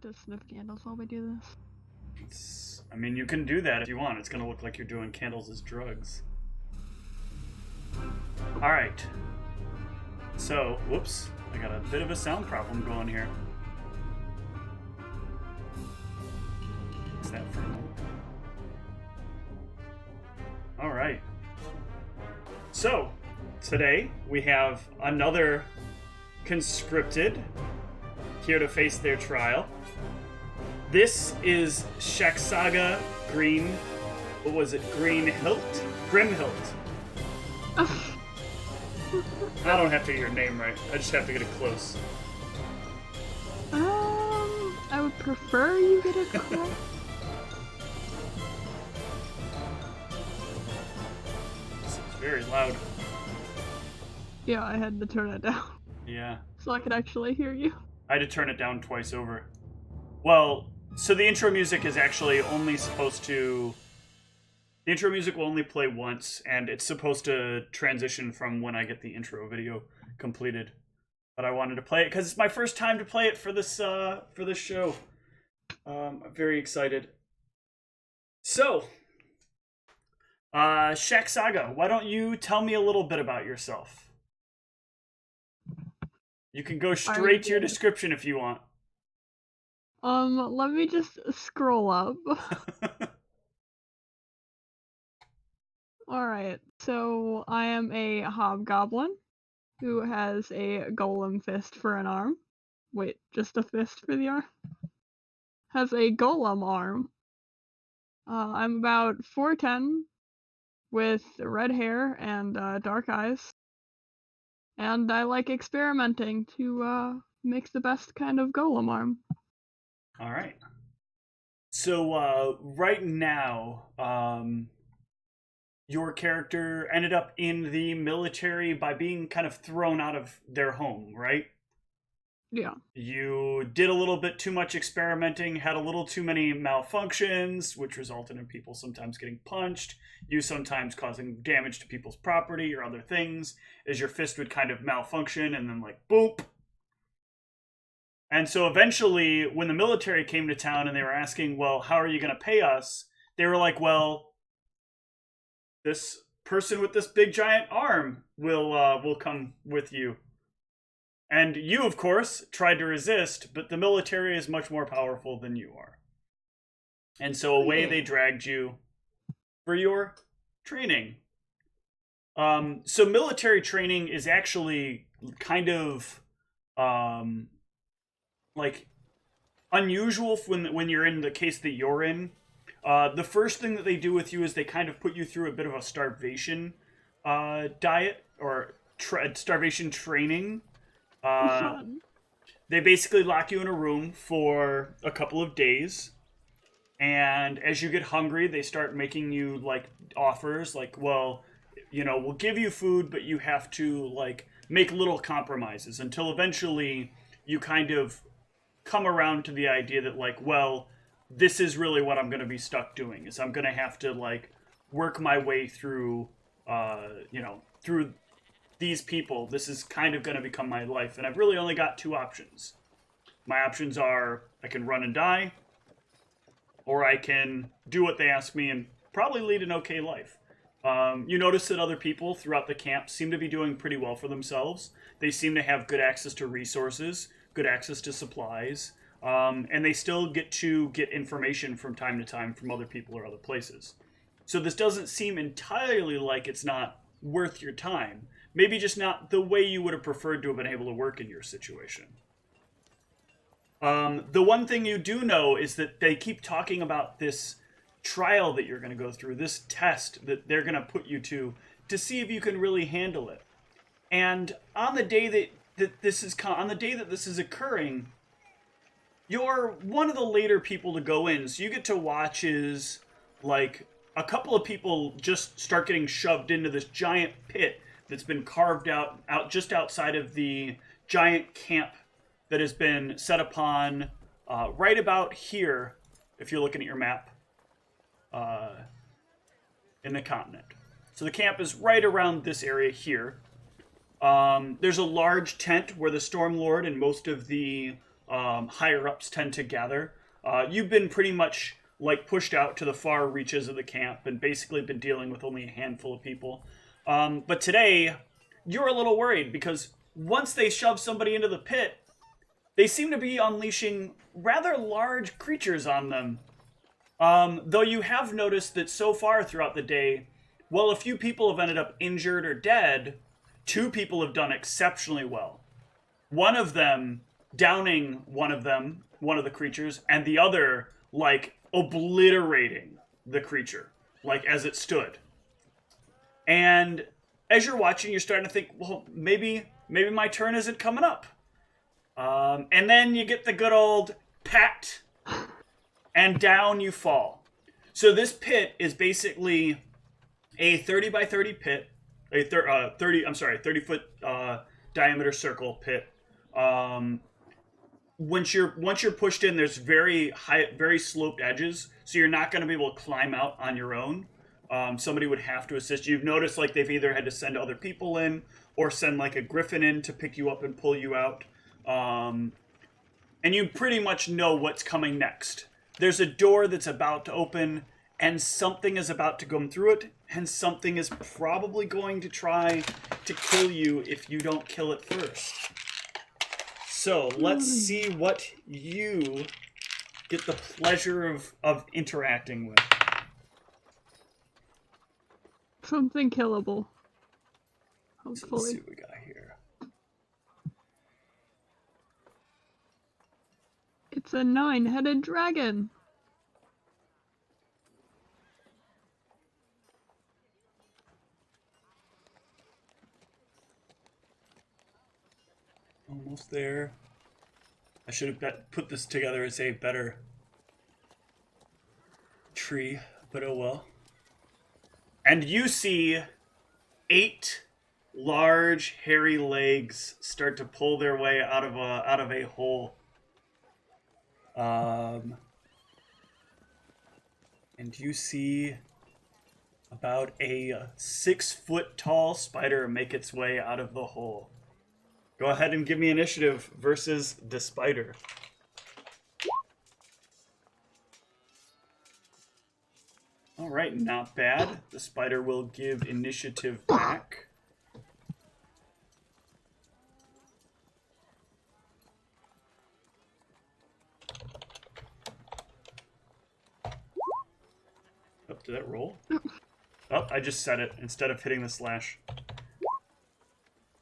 To sniff candles while we do this. I mean, you can do that if you want. It's gonna look like you're doing candles as drugs. Alright. So, whoops. I got a bit of a sound problem going here. What's that for a moment? Alright. So, today we have another Conscripted here to face their trial. This is Shaaxsaga Green. What was it? Grimhilt. I don't have to get your name right. I just have to get it close. I would prefer you get it close. This is very loud. Yeah, I had to turn it down. Yeah. So I could actually hear you. I had to turn it down twice over. Well, so the intro music is actually only supposed to... The intro music will only play once, and it's supposed to transition from when I get the intro video completed. But I wanted to play it because it's my first time to play it for this show. I'm very excited. So, Shaaxsaga, why don't you tell me a little bit about yourself? You can go straight to your description if you want. Let me just scroll up. Alright, so I am a hobgoblin who has a golem fist for an arm. Wait, just a fist for the arm? Has a golem arm. I'm about 4'10", with red hair and dark eyes. And I like experimenting to make the best kind of golem arm. Alright. So, right now, your character ended up in the military by being kind of thrown out of their home, right? Yeah. You did a little bit too much experimenting, had a little too many malfunctions, which resulted in people sometimes getting punched, you sometimes causing damage to people's property or other things, as your fist would kind of malfunction and then like, boop. And so eventually, when the military came to town and they were asking, well, how are you going to pay us? They were like, well, this person with this big giant arm will come with you. And you, of course, tried to resist, but the military is much more powerful than you are. And so away they dragged you for your training. So military training is actually kind of like unusual when you're in the case that you're in. The first thing that they do with you is they kind of put you through a bit of a starvation diet or starvation training. They basically lock you in a room for a couple of days, and as you get hungry, they start making you like offers, like, well, you know, we'll give you food, but you have to like make little compromises until eventually you kind of come around to the idea that like, well, this is really what I'm going to be stuck doing, is I'm going to have to like work my way through, through these people. This is kind of going to become my life, and I've really only got two options. My options are I can run and die, or I can do what they ask me and probably lead an okay life. You notice that other people throughout the camp seem to be doing pretty well for themselves. They seem to have good access to resources, good access to supplies, and they still get to get information from time to time from other people or other places. So this doesn't seem entirely like it's not worth your time. Maybe just not the way you would have preferred to have been able to work in your situation. The one thing you do know is that they keep talking about this trial that you're going to go through, this test that they're going to put you to see if you can really handle it. And on the day that this is occurring, you're one of the later people to go in, so you get to watch as like a couple of people just start getting shoved into this giant pit that's been carved out just outside of the giant camp that has been set upon right about here, if you're looking at your map, in the continent. So the camp is right around this area here. There's a large tent where the Stormlord and most of the higher ups tend to gather. You've been pretty much like pushed out to the far reaches of the camp and basically been dealing with only a handful of people. But today, you're a little worried because once they shove somebody into the pit, they seem to be unleashing rather large creatures on them. Though you have noticed that so far throughout the day, while a few people have ended up injured or dead, 2 people have done exceptionally well. One of them downing one of the creatures, and the other, like, obliterating the creature, like, as it stood. And as you're watching, you're starting to think, well, maybe my turn isn't coming up. And then you get the good old pat, and down you fall. So this pit is basically a 30 by 30 pit, a 30 foot diameter circle pit. Once you're pushed in, there's very sloped edges, so you're not going to be able to climb out on your own. Somebody would have to assist you. You've noticed like they've either had to send other people in or send like a griffin in to pick you up and pull you out. And you pretty much know what's coming next. There's a door that's about to open, and something is about to come through it, and something is probably going to try to kill you if you don't kill it first. So let's see what you get the pleasure of interacting with. Something killable. Hopefully. So let's see what we got here. It's a 9-headed dragon. Almost there. I should have put this together as a better tree, but oh well. And you see 8 large, hairy legs start to pull their way out of a hole. And you see about a 6-foot tall spider make its way out of the hole. Go ahead and give me initiative versus the spider. All right, not bad. The spider will give initiative back. Oh, did that roll? Oh, I just said it instead of hitting the slash.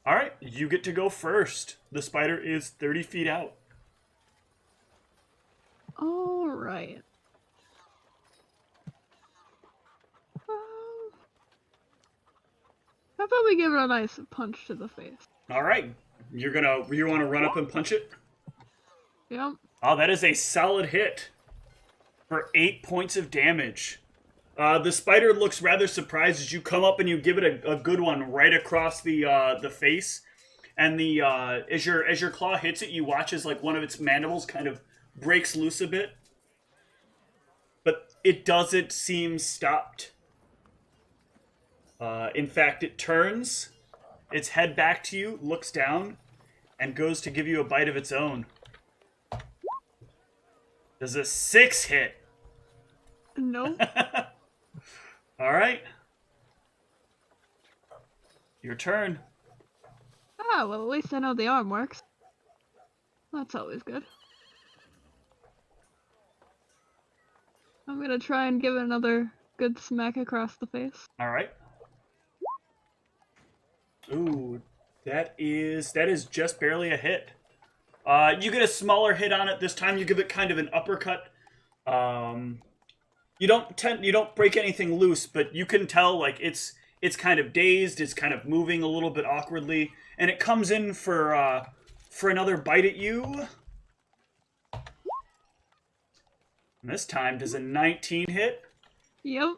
All right, you get to go first. The spider is 30 feet out. All right. How about we give it a nice punch to the face? All right, you want to run up and punch it? Yep. Oh, that is a solid hit for 8 points of damage. The spider looks rather surprised as you come up and you give it a good one right across the face. And as your claw hits it, you watch as like one of its mandibles kind of breaks loose a bit. But it doesn't seem stopped. In fact, it turns its head back to you, looks down, and goes to give you a bite of its own. Does a 6 hit? No. All right. Your turn. Ah, well, at least I know the arm works. That's always good. I'm gonna try and give it another good smack across the face. All right. Ooh, that is just barely a hit. You get a smaller hit on it this time. You give it kind of an uppercut. You don't break anything loose, but you can tell like it's kind of dazed. It's kind of moving a little bit awkwardly, and it comes in for another bite at you. And this time, does a 19 hit? Yep.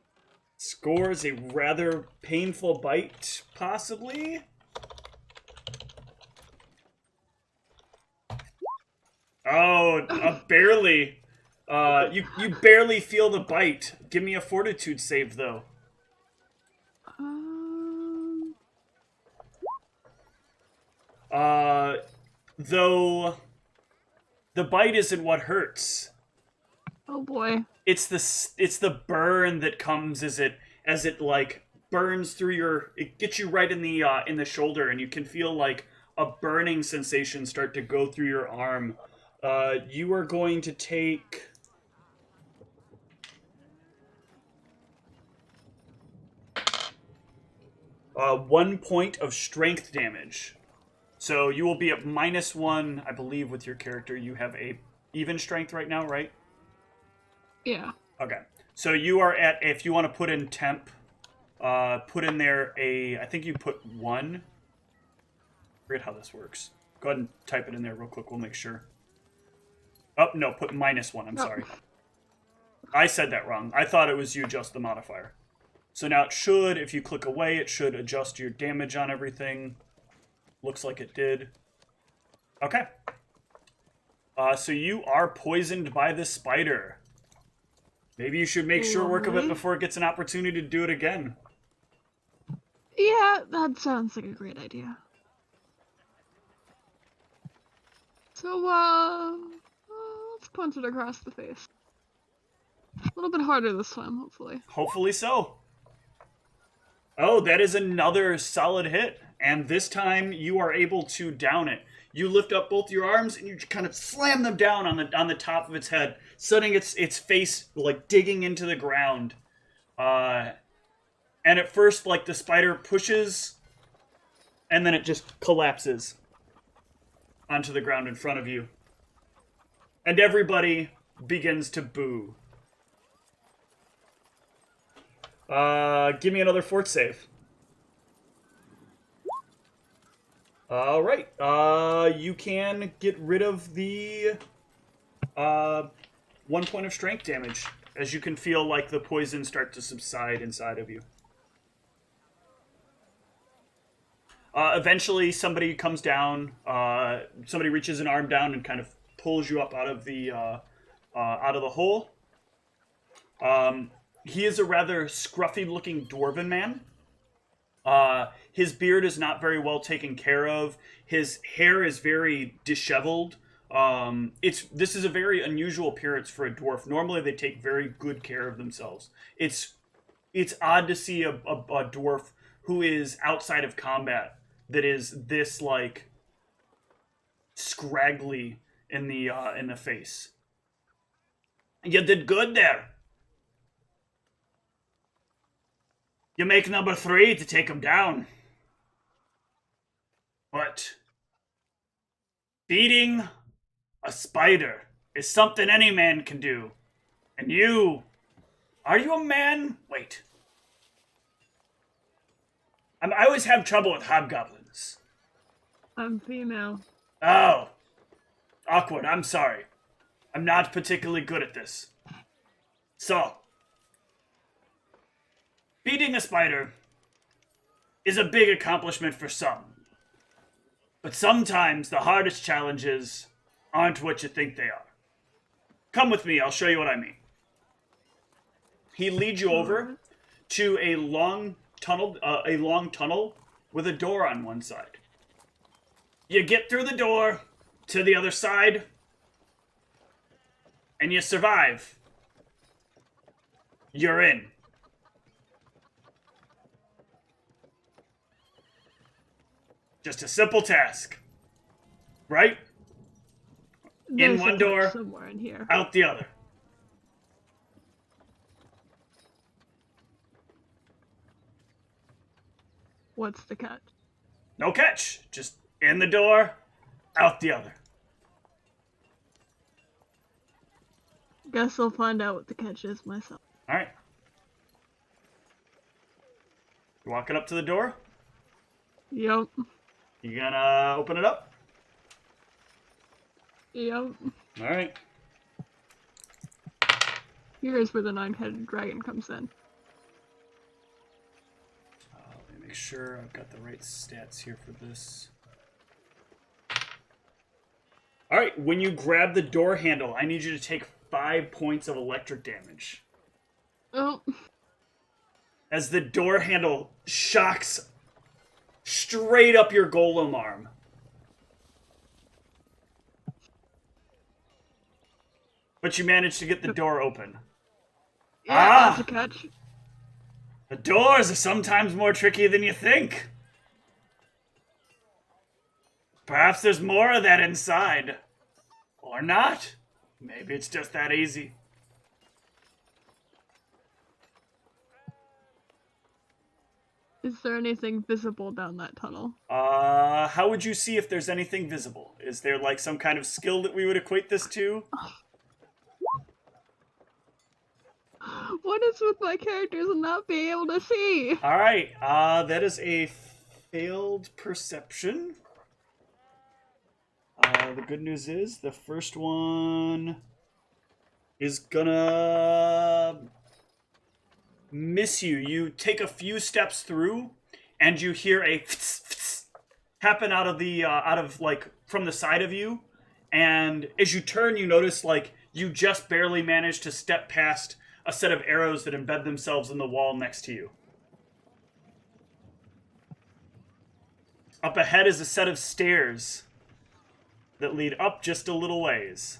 Scores a rather painful bite, possibly. Oh, barely. You barely feel the bite. Give me a fortitude save, though. Though The bite isn't what hurts. Oh boy. It's the burn that comes as it like burns through it gets you right in the shoulder, and you can feel like a burning sensation start to go through your arm. You are going to take 1 point of strength damage. So you will be at -1, I believe, with your character. You have a even strength right now, right? Yeah. Okay. So you are at, if you want to put in temp, put in there I think you put 1. I forget how this works. Go ahead and type it in there real quick. We'll make sure. Oh, no, put -1. I'm sorry. I said that wrong. I thought it was you adjust the modifier. So now it should, if you click away, it should adjust your damage on everything. Looks like it did. Okay. So you are poisoned by the spider. Maybe you should make short work of it before it gets an opportunity to do it again. Yeah, that sounds like a great idea. So, let's punch it across the face. A little bit harder this time, hopefully. Hopefully so. Oh, that is another solid hit. And this time you are able to down it. You lift up both your arms and you kind of slam them down on the top of its head, sending its face like digging into the ground. And at first, like, the spider pushes, and then it just collapses onto the ground in front of you. And everybody begins to boo. Give me another fort save. All right. You can get rid of the 1 point of strength damage, as you can feel like the poison start to subside inside of you. Eventually, somebody comes down. Somebody reaches an arm down and kind of pulls you up out of the hole. He is a rather scruffy-looking dwarven man. His beard is not very well taken care of. His hair is very disheveled. This is a very unusual appearance for a dwarf. Normally, they take very good care of themselves. It's odd to see a dwarf who is outside of combat that is this like scraggly in the face. You did good there. You make number 3 to take him down. But beating a spider is something any man can do. And you... Are you a man? Wait. I always have trouble with hobgoblins. I'm female. Oh. Awkward, I'm sorry. I'm not particularly good at this. So... beating a spider is a big accomplishment for some. But sometimes the hardest challenges aren't what you think they are. Come with me, I'll show you what I mean. He leads you over to a long tunnel with a door on one side. You get through the door to the other side, and you survive. You're in. Just a simple task. Right? There's in one door, somewhere in here. out the other. What's the catch? No catch. Just in the door, out the other. Guess I'll find out what the catch is myself. Alright. You walking up to the door? Yup. You gonna open it up? Yup. Alright. Here's where the 9-headed dragon comes in. Let me make sure I've got the right stats here for this. Alright, when you grab the door handle, I need you to take 5 points of electric damage. Oh. As the door handle shocks straight up your golem arm. but you managed to get the door open. Yeah, that's a catch. The doors are sometimes more tricky than you think. Perhaps there's more of that inside. Or not. Maybe it's just that easy. Is there anything visible down that tunnel? How would you see if there's anything visible? Is there like some kind of skill that we would equate this to? What is with my characters and not being able to see? Alright, that is a failed perception. The good news is the first one is gonna miss you. You take a few steps through, and you hear a happen out of like from the side of you. And as you turn, you notice like you just barely managed to step past a set of arrows that embed themselves in the wall next to you. Up ahead is a set of stairs that lead up just a little ways.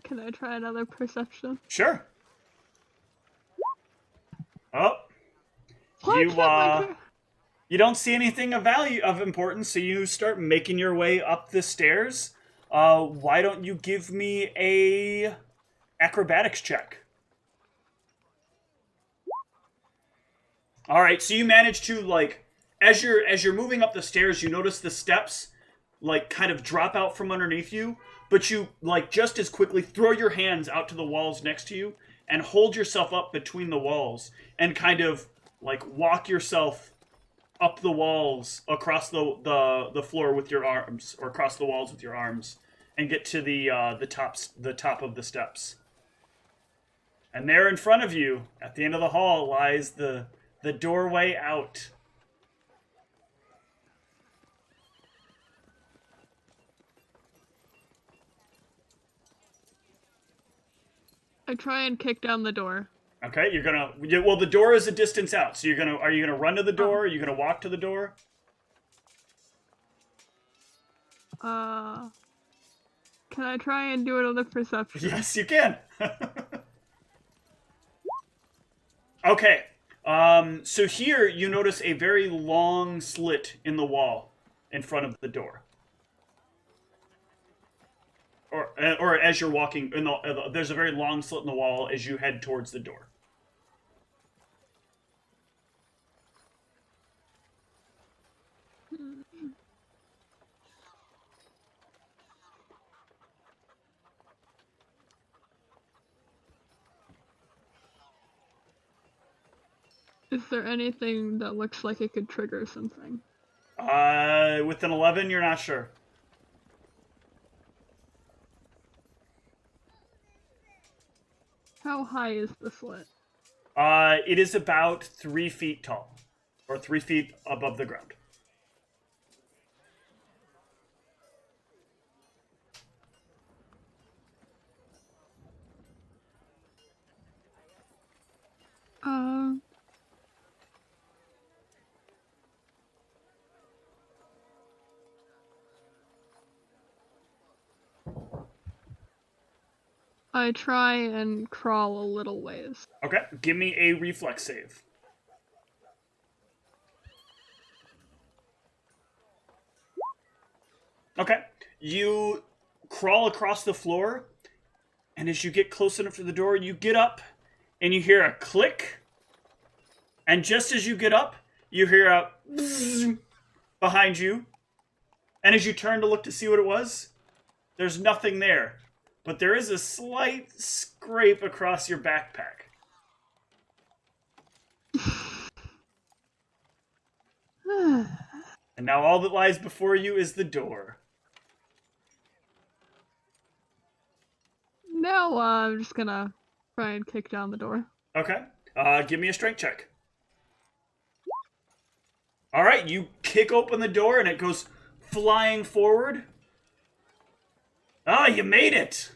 Can I try another perception? Sure. Oh. What? You don't see anything of value, of importance, so you start making your way up the stairs. Why don't you give me a acrobatics check? All right, so you manage to like as you're moving up the stairs, you notice the steps like kind of drop out from underneath you, but you like just as quickly throw your hands out to the walls next to you and hold yourself up between the walls and kind of like walk yourself up the walls across the floor with your arms, or across the walls with your arms, and get to the top of the steps. And there in front of you, at the end of the hall, lies the doorway out. I try and kick down the door. Okay, well, the door is a distance out, so are you gonna run to the door? Are you gonna walk to the door? Can I try and do another perception? Yes, you can. Okay, so here you notice a very long slit in the wall in front of the door. Or as you're walking, there's a very long slit in the wall as you head towards the door. Is there anything that looks like it could trigger something? With an 11, you're not sure. How high is the slit? It is about 3 feet tall, or 3 feet above the ground. I try and crawl a little ways. Okay, give me a reflex save. Okay, you crawl across the floor, and as you get close enough to the door, you get up, and you hear a click, and just as you get up, you hear a bzzz behind you, and as you turn to look to see what it was, there's nothing there. But there is a slight scrape across your backpack. And now all that lies before you is the door. Now I'm just gonna try and kick down the door. Okay. Give me a strength check. Alright, you kick open the door and it goes flying forward. Ah, you made it!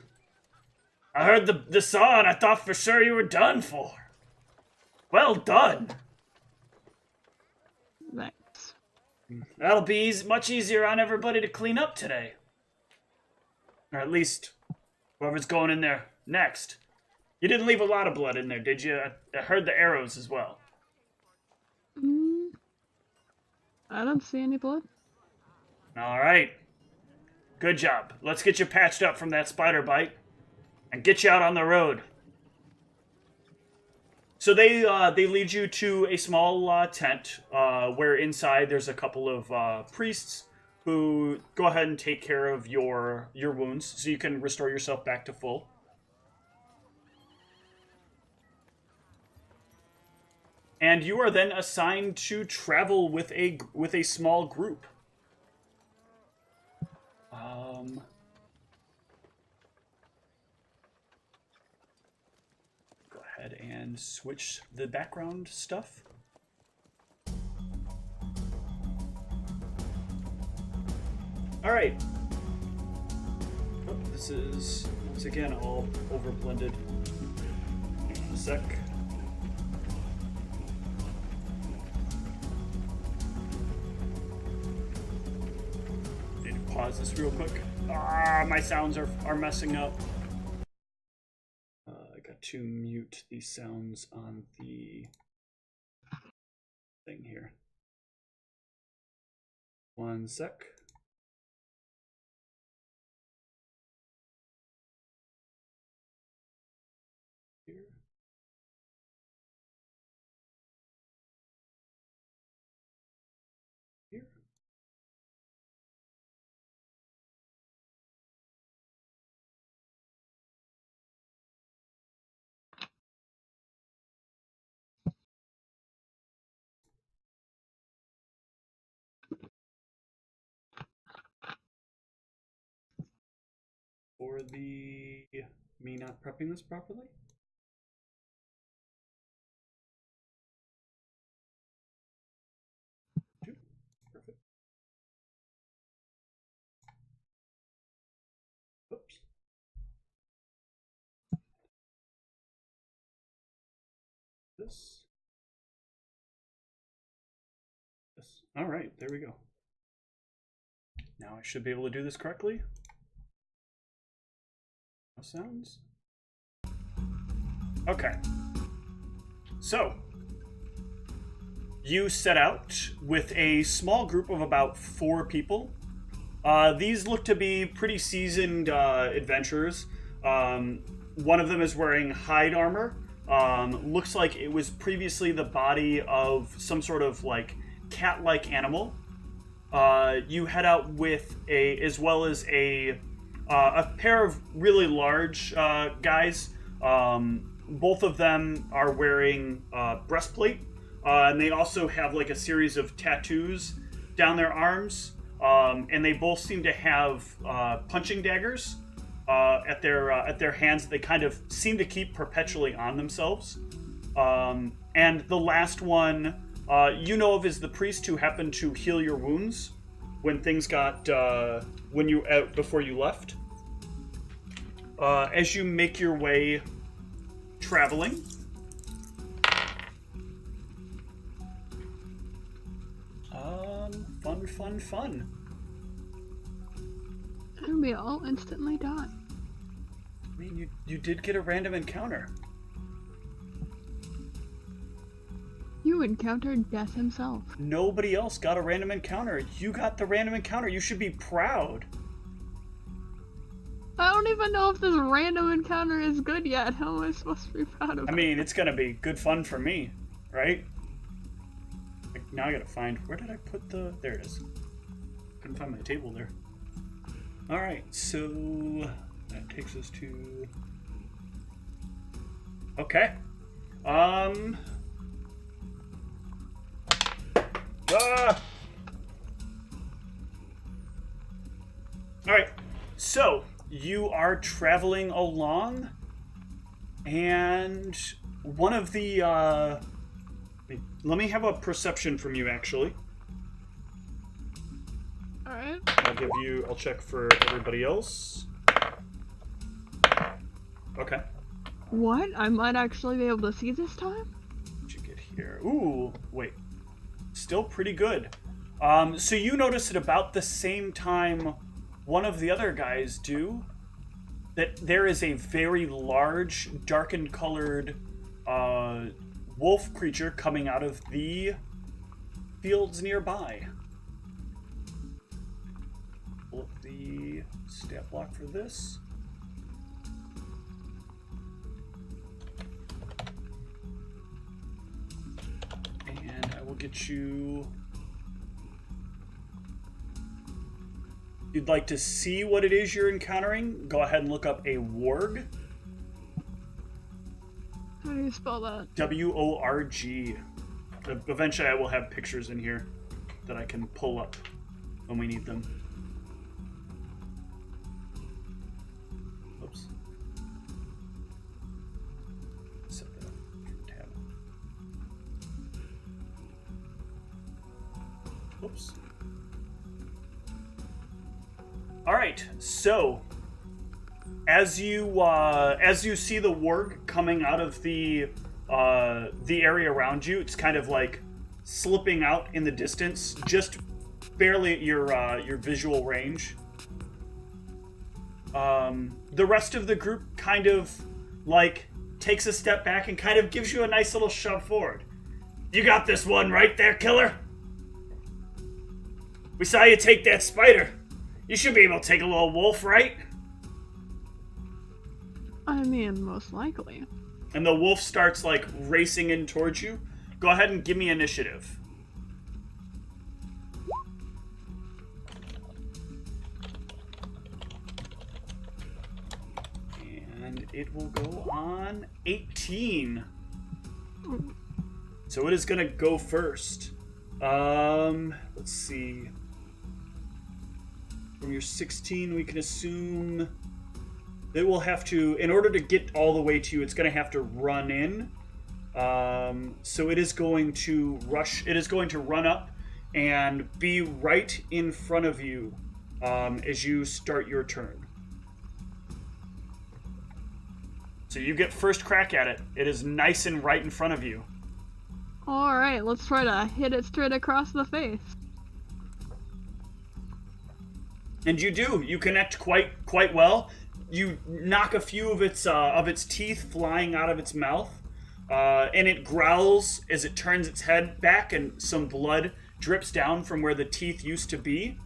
I heard the saw and I thought for sure you were done for. Well done. Thanks. That'll be much easier on everybody to clean up today. Or at least whoever's going in there next. You didn't leave a lot of blood in there, did you? I heard the arrows as well. I don't see any blood. All right. Good job. Let's get you patched up from that spider bite and get you out on the road. So they lead you to a small tent where inside there's a couple of priests who go ahead and take care of your wounds so you can restore yourself back to full. And you are then assigned to travel with a small group. Go ahead and switch the background stuff. All right. Oh, this is once again all over blended. Hang on a sec. Pause this real quick. My sounds are messing up. I got to mute these sounds on the thing here. One sec. Here. Here. For the me not prepping this properly. Perfect. Oops. This. All right, there we go. Now I should be able to do this correctly. No sounds. Okay. So, you set out with a small group of about 4 people. These look to be pretty seasoned adventurers. One of them is wearing hide armor. Looks like it was previously the body of some sort of like cat-like animal. You head out with as well as a pair of really large guys. Both of them are wearing breastplate, and they also have like a series of tattoos down their arms. And they both seem to have punching daggers at their hands that they kind of seem to keep perpetually on themselves. And the last one you know of is the priest who happened to heal your wounds when things got before you left. As you make your way traveling, fun. And we all instantly die. I mean, you did get a random encounter. You encountered death himself. Nobody else got a random encounter. You got the random encounter. You should be proud. I don't even know if this random encounter is good yet. How am I supposed to be proud of it? I mean, it's gonna be good fun for me, right? Like, now I gotta find, where did I put there it is. Couldn't find my table there. Alright, so that takes us to... Okay. Alright, so you are traveling along, and one of the, let me have a perception from you, actually. Alright. I'll check for everybody else. Okay. What? I might actually be able to see this time? What'd you get here? Ooh, wait. Still pretty good. So you notice at about the same time one of the other guys do, that there is a very large, darkened colored wolf creature coming out of the fields nearby. Pull up the stat block for this. And I will get you... If you'd like to see what it is you're encountering, go ahead and look up a warg. How do you spell that? W-O-R-G. Eventually I will have pictures in here that I can pull up when we need them. Oops. Set that up for tab. Oops. All right, so as you see the warg coming out of the area around you, it's kind of like slipping out in the distance, just barely at your visual range. The rest of the group kind of like takes a step back and kind of gives you a nice little shove forward. You got this one right there, killer. We saw you take that spider. You should be able to take a little wolf, right? I mean, most likely. And the wolf starts, like, racing in towards you. Go ahead and give me initiative. And it will go on 18. So it is going to go first. Let's see. From your 16, we can assume it will have to, in order to get all the way to you, it's going to have to run in. So it is going to rush, it is going to run up and be right in front of you as you start your turn. So you get first crack at it. It is nice and right in front of you. Alright, let's try to hit it straight across the face. And you do. You connect quite well. You knock a few of its teeth flying out of its mouth, and it growls as it turns its head back, and some blood drips down from where the teeth used to be.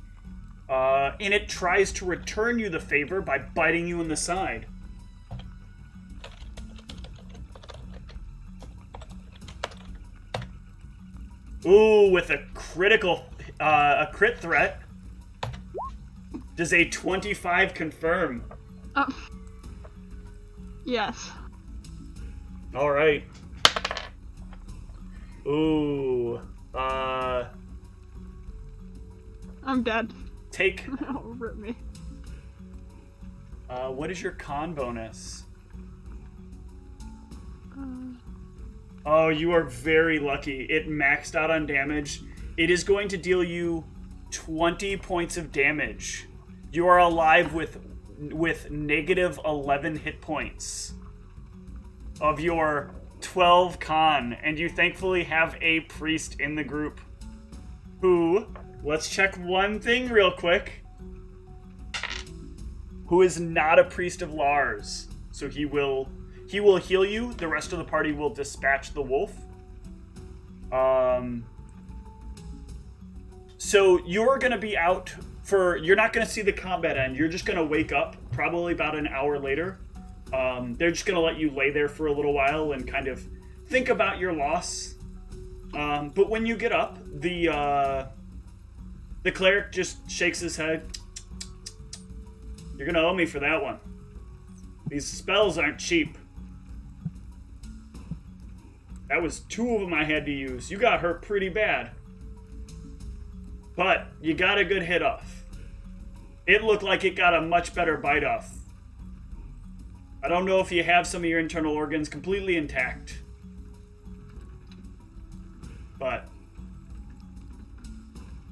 And it tries to return you the favor by biting you in the side. Ooh, with a crit threat. Does a 25 confirm? Yes. All right. Ooh. I'm dead. Take. Oh, rip me. What is your con bonus? Oh, you are very lucky. It maxed out on damage. It is going to deal you 20 points of damage. You are alive with negative 11 hit points of your 12 con, and you thankfully have a priest in the group who, let's check one thing real quick, who is not a priest of Lars. So he will heal you. The rest of the party will dispatch the wolf. So you're going to be out you're not going to see the combat end. You're just going to wake up probably about an hour later. They're just going to let you lay there for a little while and kind of think about your loss. But when you get up, the cleric just shakes his head. You're going to owe me for that one. These spells aren't cheap. That was 2 of them I had to use. You got hurt pretty bad. But you got a good hit off. It looked like it got a much better bite off. I don't know if you have some of your internal organs completely intact. But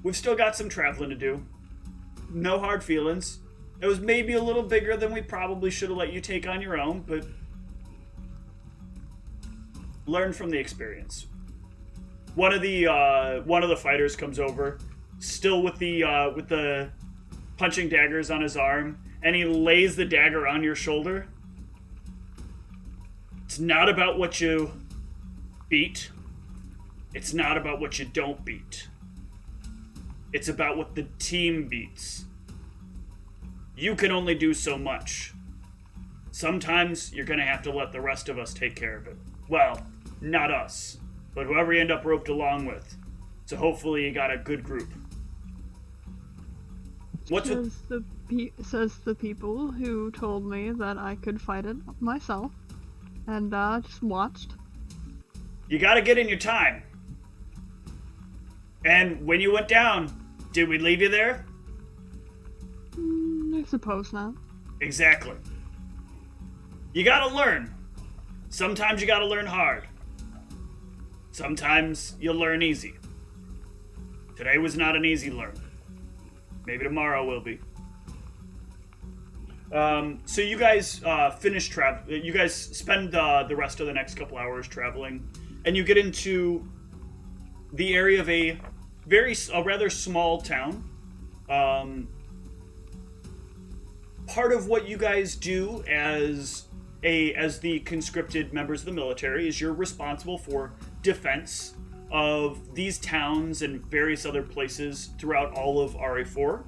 we've still got some traveling to do. No hard feelings. It was maybe a little bigger than we probably should have let you take on your own, but learn from the experience. One of the fighters comes over still with the punching daggers on his arm, and he lays the dagger on your shoulder. It's not about what you beat. It's not about what you don't beat. It's about what the team beats. You can only do so much. Sometimes you're going to have to let the rest of us take care of it. Well, not us, but whoever you end up roped along with. So hopefully you got a good group. Says the people who told me that I could fight it myself, and just watched. You got to get in your time. And when you went down, did we leave you there? I suppose not. Exactly. You gotta learn. Sometimes you gotta learn hard. Sometimes you'll learn easy. Today was not an easy learn. Maybe tomorrow will be. So you guys finish travel. You guys spend the rest of the next couple hours traveling, and you get into the area of a rather small town. Part of what you guys do as the conscripted members of the military is you're responsible for defense of these towns and various other places throughout all of RA4.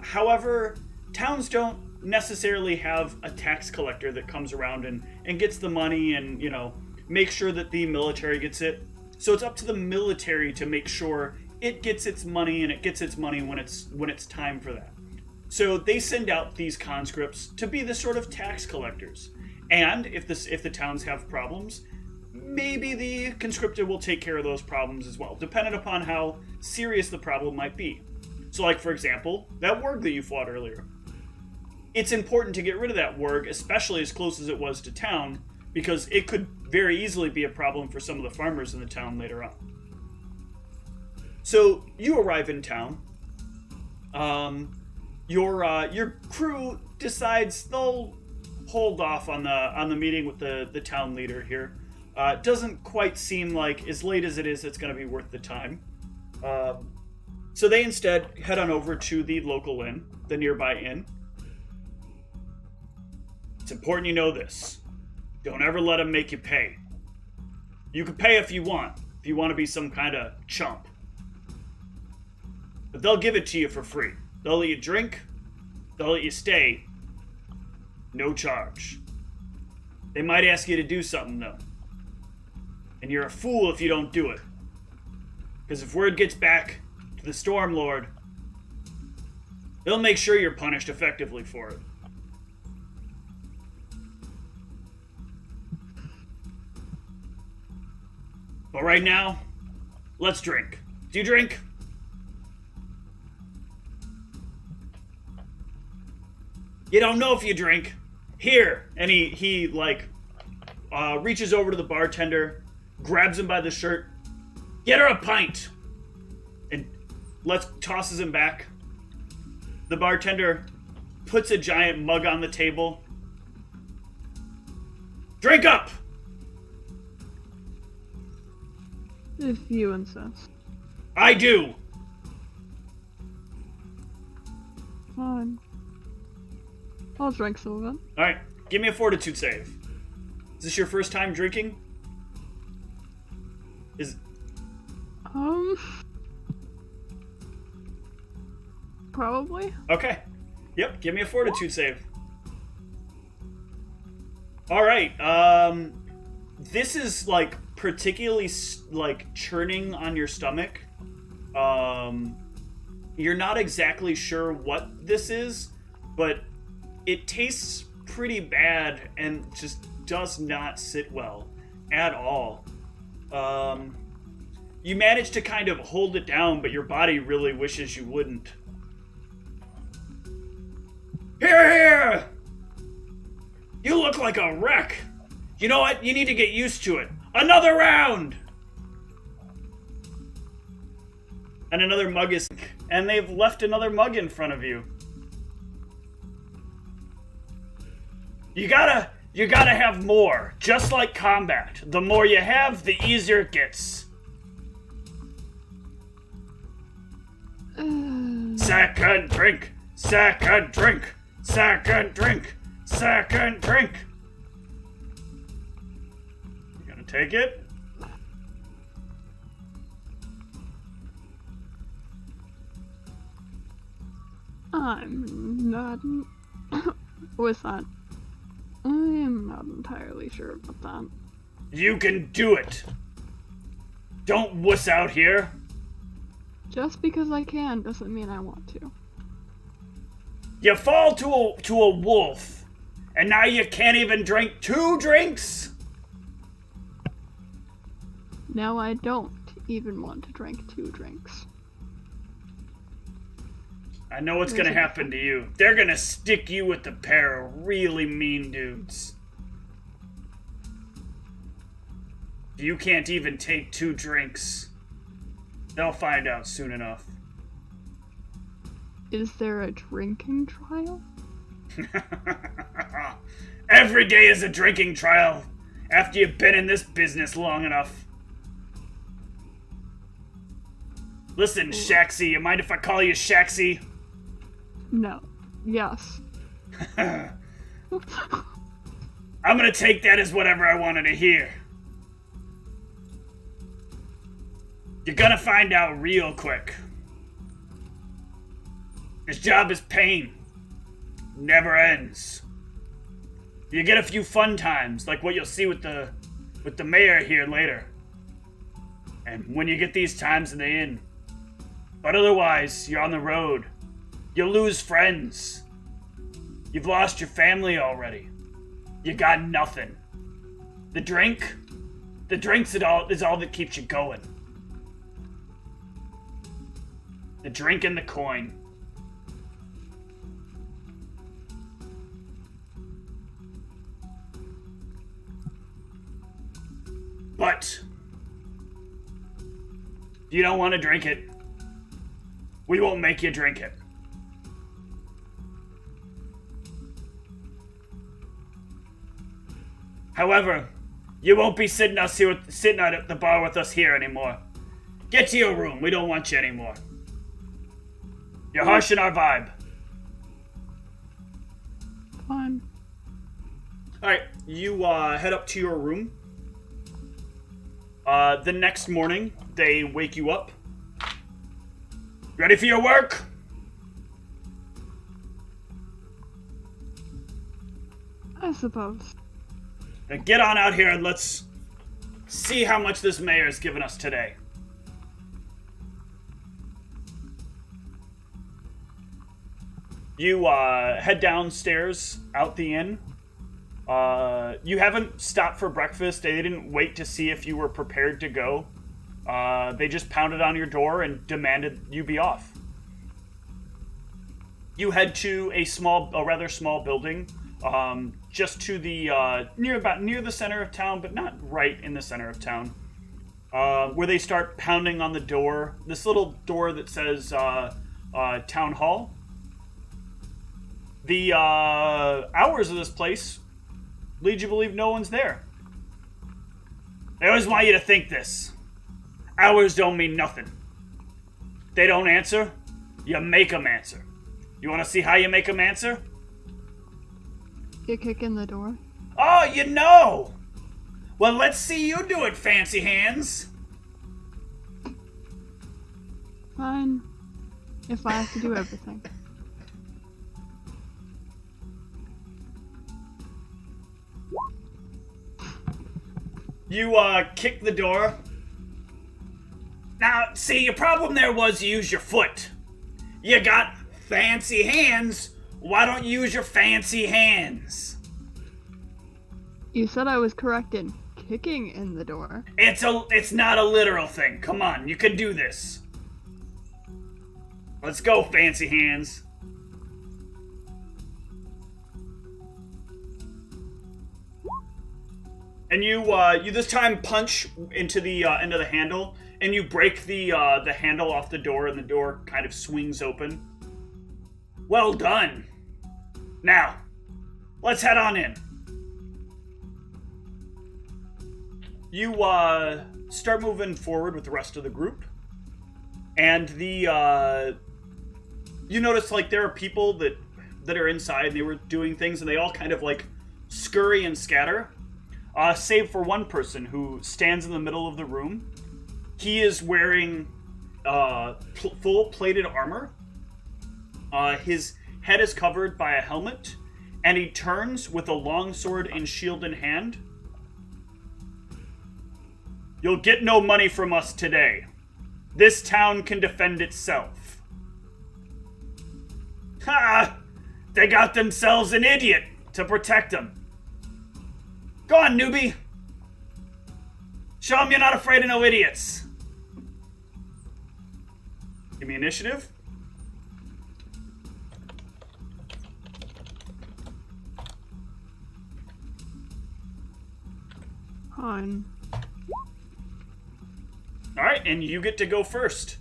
However, towns don't necessarily have a tax collector that comes around and gets the money and, make sure that the military gets it. So it's up to the military to make sure it gets its money, and it gets its money when it's time for that. So they send out these conscripts to be the sort of tax collectors. And if the towns have problems, maybe the conscripted will take care of those problems as well, depending upon how serious the problem might be. So like, for example, that warg that you fought earlier. It's important to get rid of that warg, especially as close as it was to town, because it could very easily be a problem for some of the farmers in the town later on. So you arrive in town. Your crew decides they'll hold off on the meeting with the town leader here. It doesn't quite seem like, as late as it is, it's going to be worth the time. So they instead head on over to the local inn, the nearby inn. It's important you know this. Don't ever let them make you pay. You can pay if you want to be some kind of chump. But they'll give it to you for free. They'll let you drink, they'll let you stay, no charge. They might ask you to do something, though. And you're a fool if you don't do it. Because if word gets back to the Stormlord, they'll make sure you're punished effectively for it. But right now, let's drink. Do you drink? You don't know if you drink. Here. And he reaches over to the bartender, grabs him by the shirt. Get her a pint. And tosses him back. The bartender puts a giant mug on the table. Drink up! If you insist. I do! Fine. I'll drink some of it. Alright, give me a fortitude save. Is this your first time drinking? Probably. Okay. Yep, give me a fortitude save. Alright, this is, particularly, churning on your stomach. You're not exactly sure what this is, but it tastes pretty bad and just does not sit well at all. You manage to kind of hold it down, but your body really wishes you wouldn't. Here! You look like a wreck. You know what? You need to get used to it. Another round! And another mug is... And they've left another mug in front of you. You gotta have more. Just like combat. The more you have, the easier it gets. Second drink! Second drink! Second drink! Second drink! You gonna take it? I'm not... What's that? I am not entirely sure about that. You can do it! Don't wuss out here! Just because I can doesn't mean I want to. You fall to a wolf, and now you can't even drink 2 drinks? Now I don't even want to drink 2 drinks. I know what's gonna happen to you. They're gonna stick you with a pair of really mean dudes. You can't even take 2 drinks. They'll find out soon enough. Is there a drinking trial? Every day is a drinking trial after you've been in this business long enough. Listen, Shaaxsaga, you mind if I call you Shaaxsaga? No. Yes. I'm gonna take that as whatever I wanted to hear. You're gonna find out real quick. This job is pain. Never ends. You get a few fun times, like what you'll see with the mayor here later. And when you get these times in the inn. But otherwise, you're on the road. You'll lose friends. You've lost your family already. You got nothing. The drink's all that keeps you going. The drink and the coin. But if you don't want to drink it, we won't make you drink it. However, you won't be sitting out at the bar with us here anymore. Get to your room. We don't want you anymore. You're harshing our vibe. Fine. Alright, you head up to your room. The next morning, they wake you up. Ready for your work? I suppose. Then get on out here and let's see how much this mayor has given us today. You head downstairs out the inn. You haven't stopped for breakfast. They didn't wait to see if you were prepared to go. They just pounded on your door and demanded you be off. You head to a rather small building, just to the near the center of town, but not right in the center of town. Where they start pounding on the door. This little door that says Town Hall. The hours of this place lead you to believe no one's there. They always want you to think this. Hours don't mean nothing. They don't answer, you make them answer. You want to see how you make them answer? You kick in the door? Oh, you know! Well, let's see you do it, fancy hands. Fine. If I have to do everything. You, kick the door. Now, see, your problem there was you used your foot. You got fancy hands. Why don't you use your fancy hands? You said I was correct in kicking in the door. It's not a literal thing. Come on, you can do this. Let's go, fancy hands. And you this time punch into the end of the handle, and you break the handle off the door, and the door kind of swings open. Well done. Now, let's head on in. You start moving forward with the rest of the group. And you notice, like, there are people that are inside, and they were doing things, and they all kind of, like, scurry and scatter. Save for one person who stands in the middle of the room. He is wearing full plated armor. His head is covered by a helmet, and he turns with a long sword and shield in hand. You'll get no money from us today. This town can defend itself. Ha! They got themselves an idiot to protect them. Go on, newbie. Show them you're not afraid of no idiots. Give me initiative. Fine. Alright, and you get to go first.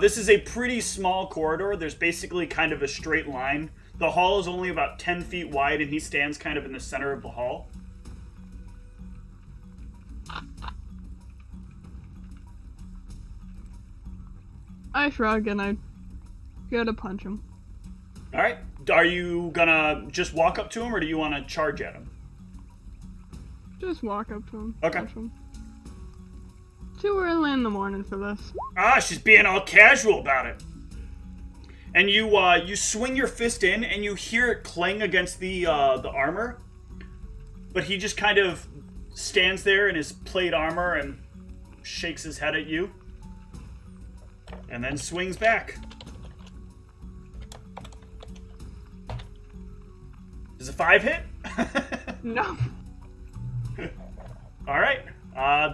This is a pretty small corridor. There's basically kind of a straight line. The hall is only about 10 feet wide, and he stands kind of in the center of the hall. I shrug and I go to punch him. Alright, are you gonna just walk up to him, or do you want to charge at him? Just walk up to him. Okay. Punch him. Too early in the morning for this. Ah, she's being all casual about it. And you swing your fist in, and you hear it clang against the armor. But he just kind of stands there in his plate armor and shakes his head at you. And then swings back. Does a 5 hit? No. Alright,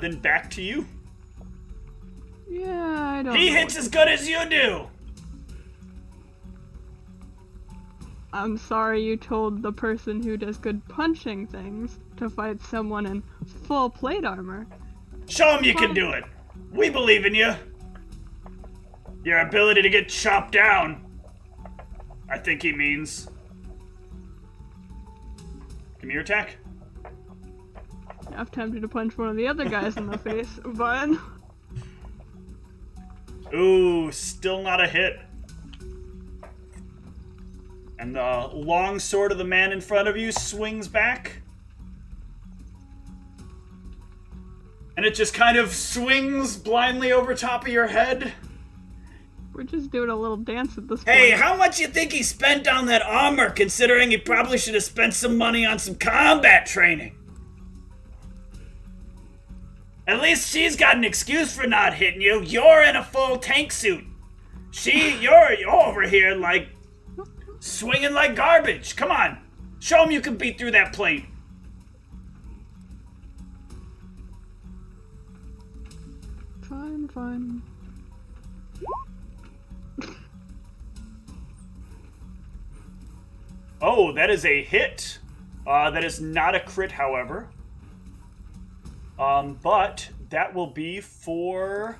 then back to you. Yeah, I don't He know hits as good as you do! I'm sorry you told the person who does good punching things to fight someone in full plate armor. Show him you can do it. We believe in you. Your ability to get chopped down, I think he means. Give me your attack. I'm tempted to punch one of the other guys in the face, but... Ooh, still not a hit. And the long sword of the man in front of you swings back. And it just kind of swings blindly over top of your head. We're just doing a little dance at this Hey, point. how much you think he spent on that armor, considering he probably should have spent some money on some combat training? At least she's got an excuse for not hitting you. You're in a full tank suit. You're over here, like, swinging like garbage. Come on. Show him you can beat through that plate. Fine. Oh, that is a hit. That is not a crit, however. But that will be for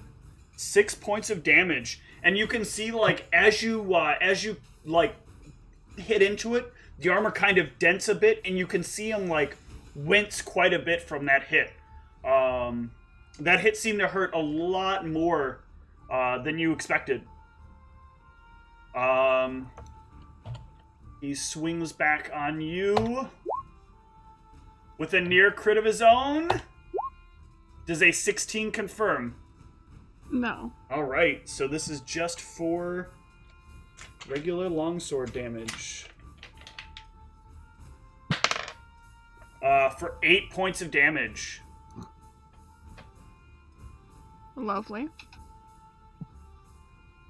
6 points of damage. And you can see, like, as you like hit into it, the armor kind of dents a bit, and you can see him like wince quite a bit from that hit. That hit seemed to hurt a lot more than you expected. He swings back on you with a near crit of his own. Does a 16 confirm? No. Alright, so this is just for regular longsword damage. For 8 points of damage. Lovely.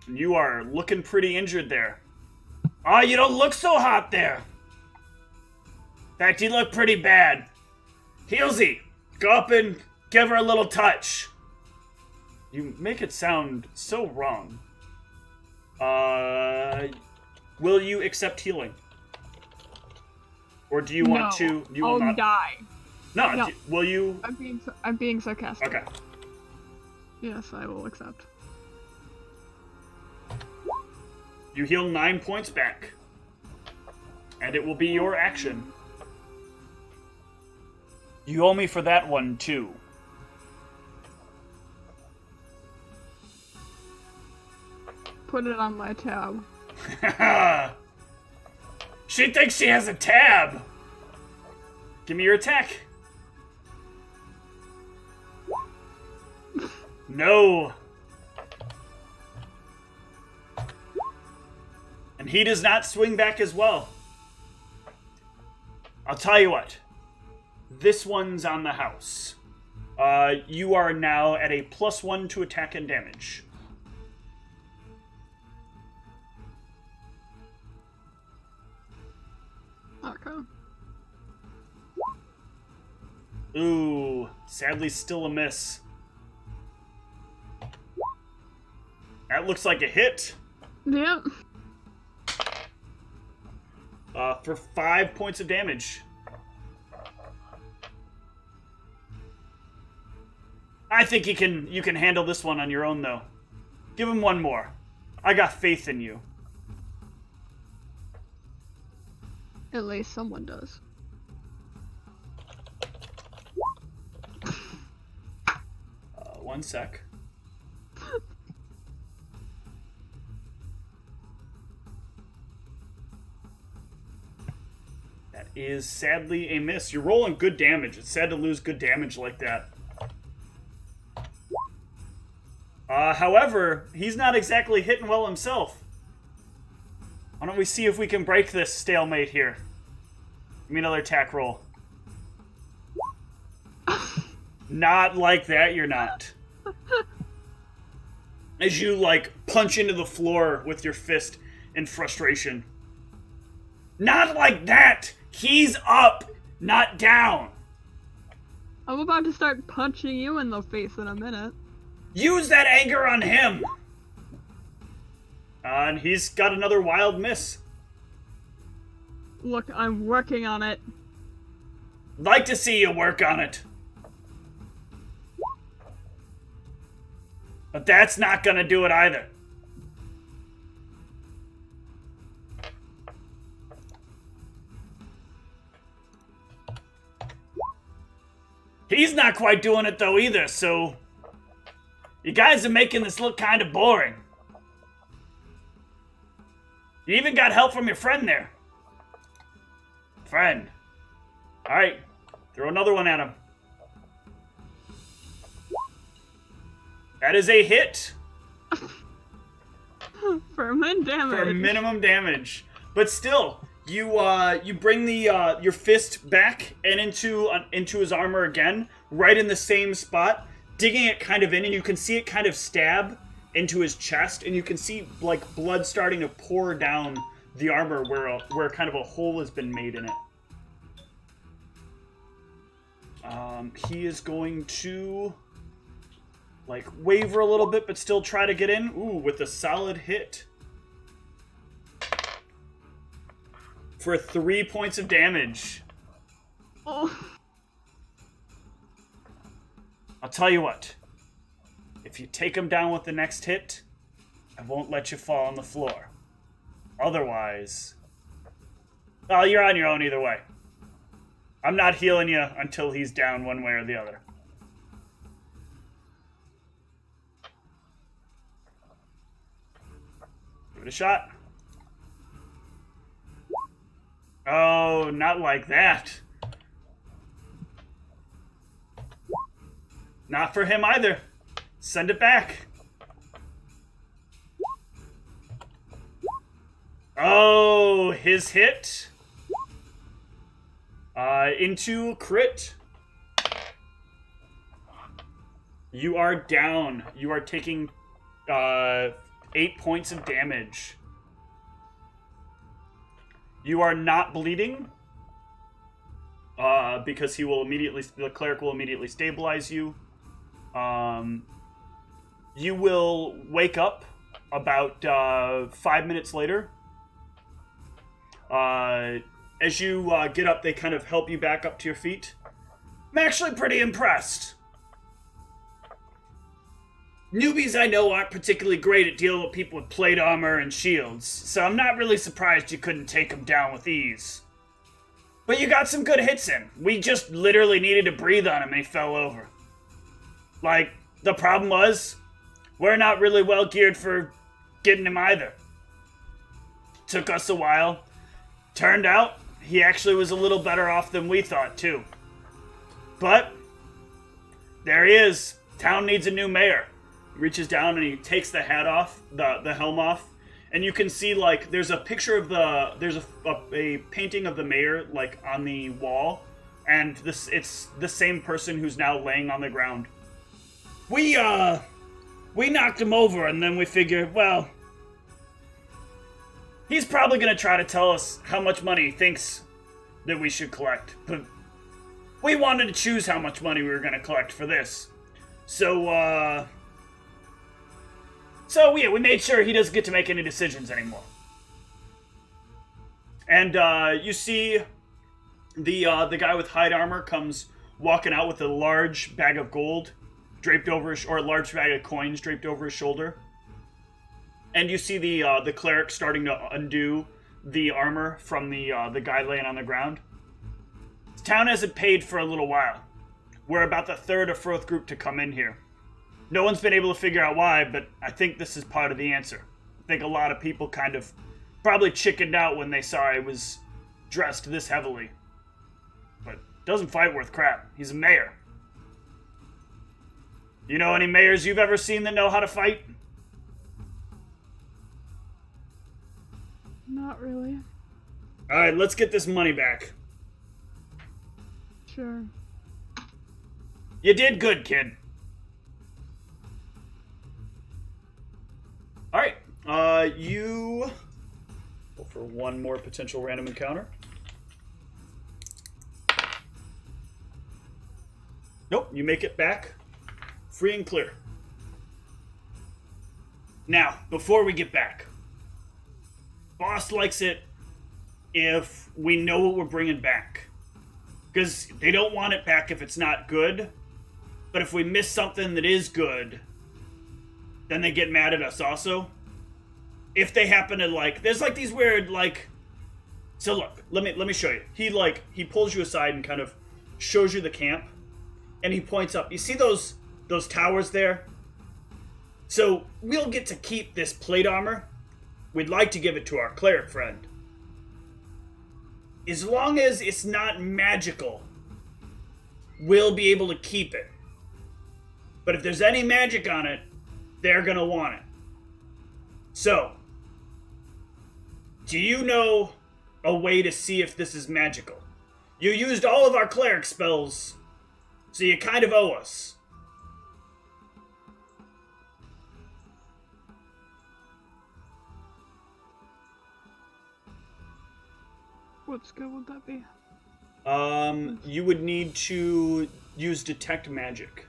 You are looking pretty injured there. Ah, you don't look so hot there. In fact, you look pretty bad. Heelsy, go up and give her a little touch. You make it sound so wrong. Will you accept healing? Or do you want to... You will I'll not... die. No, will you... I'm being sarcastic. Okay. Yes, I will accept. You heal 9 points back. And it will be your action. You owe me for that one, too. put it on my tab. She thinks she has a tab! Give me your attack. No. And he does not swing back as well. I'll tell you what. This one's on the house. You are now at a +1 to attack and damage. Okay. Ooh, sadly still a miss. That looks like a hit. Yep. For 5 points of damage. I think you can handle this one on your own, though. Give him one more. I got faith in you. At least someone does. One sec. That is sadly a miss. You're rolling good damage. It's sad to lose good damage like that. However, he's not exactly hitting well himself. Why don't we see if we can break this stalemate here? Give me another attack roll. Not like that, you're not. As you, punch into the floor with your fist in frustration. Not like that! He's up, not down! I'm about to start punching you in the face in a minute. Use that anger on him! And he's got another wild miss. Look, I'm working on it. Like to see you work on it. But that's not gonna do it either. He's not quite doing it though either, so... You guys are making this look kind of boring. You even got help from your friend there. Friend. Alright, throw another one at him. That is a hit. For minimum damage. For minimum damage. But still, you bring the your fist back and into his armor again, right in the same spot, digging it kind of in, and you can see it kind of stab into his chest, and you can see blood starting to pour down the armor where kind of a hole has been made in it. He is going to waver a little bit, but still try to get in. Ooh, with a solid hit. For 3 points of damage. Oh. I'll tell you what. If you take him down with the next hit, I won't let you fall on the floor. Otherwise... Well, you're on your own either way. I'm not healing you until he's down one way or the other. Give it a shot. Oh, not like that. Not for him either. Send it back. Oh, his hit. Into crit. You are down. You are taking 8 points of damage. You are not bleeding. Because the cleric will immediately stabilize you. You will wake up about 5 minutes later. As you get up, they kind of help you back up to your feet. I'm actually pretty impressed. Newbies I know aren't particularly great at dealing with people with plate armor and shields, so I'm not really surprised you couldn't take them down with ease. But you got some good hits in. We just literally needed to breathe on him and he fell over. The problem was, we're not really well geared for getting him either. Took us a while. Turned out, he actually was a little better off than we thought, too. But, there he is. Town needs a new mayor. He reaches down and he takes the hat off, the helm off. And you can see, like, there's a picture of there's a painting of the mayor, like, on the wall. And it's the same person who's now laying on the ground. We knocked him over, and then we figured, well, he's probably going to try to tell us how much money he thinks that we should collect. But we wanted to choose how much money we were going to collect for this. So, yeah, we made sure he doesn't get to make any decisions anymore. And, you see the guy with hide armor comes walking out with a large bag of gold draped over his, or a large bag of coins draped over his shoulder. And you see the cleric starting to undo the armor from the guy laying on the ground. The town hasn't paid for a little while. We're about the third or fourth group to come in here. No one's been able to figure out why, but I think this is part of the answer. I think a lot of people kind of probably chickened out when they saw I was dressed this heavily. But doesn't fight worth crap. He's a mayor. You know any mayors you've ever seen that know how to fight? Not really. Alright, let's get this money back. Sure. You did good, kid. Alright, you go for one more potential random encounter. Nope, you make it back free and clear. Now, before we get back, boss likes it if we know what we're bringing back. Because they don't want it back if it's not good. But if we miss something that is good, then they get mad at us also. If they happen to, like, there's like these weird, like, so look, let me show you. He pulls you aside and kind of shows you the camp. And he points up. You see those towers there? So we'll get to keep this plate armor. We'd like to give it to our cleric friend. As long as it's not magical, we'll be able to keep it. But if there's any magic on it, they're gonna want it. So, do you know a way to see if this is magical? You used all of our cleric spells, so you kind of owe us. What skill would that be? You would need to use Detect Magic,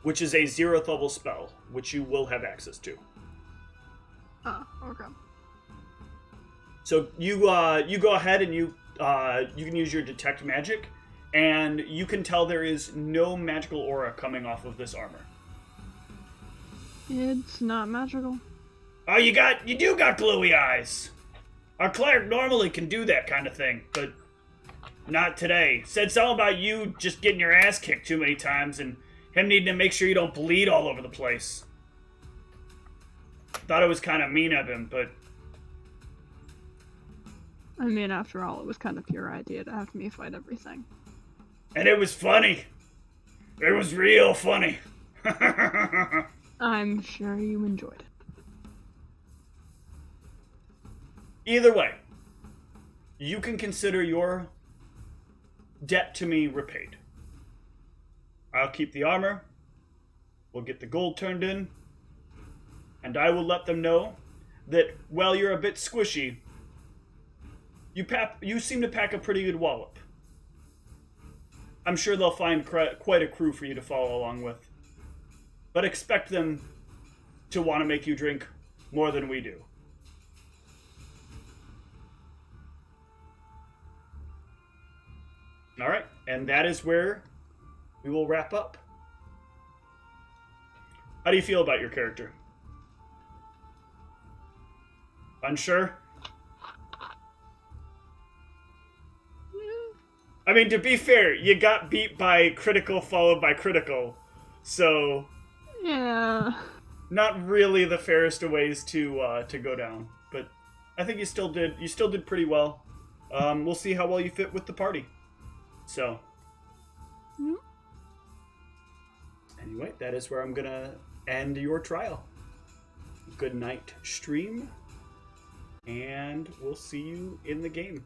which is a 0th level spell, which you will have access to. Oh, okay. So you go ahead and you can use your Detect Magic, and you can tell there is no magical aura coming off of this armor. It's not magical. Oh, you do got glowy eyes. Our cleric normally can do that kind of thing, but not today. Said something about you just getting your ass kicked too many times and him needing to make sure you don't bleed all over the place. Thought it was kind of mean of him, but... I mean, after all, it was kind of your idea to have me fight everything. And it was funny. It was real funny. I'm sure you enjoyed it. Either way, you can consider your debt to me repaid. I'll keep the armor, we'll get the gold turned in, and I will let them know that, while you're a bit squishy, you seem to pack a pretty good wallop. I'm sure they'll find quite a crew for you to follow along with. But expect them to want to make you drink more than we do. Alright, and that is where we will wrap up. How do you feel about your character? Unsure? I mean, to be fair, you got beat by critical followed by critical, so... Yeah. not really the fairest of ways to go down, but I think you still did pretty well. We'll see how well you fit with the party. So, anyway, that is where I'm gonna end your trial. Good night, stream, and we'll see you in the game.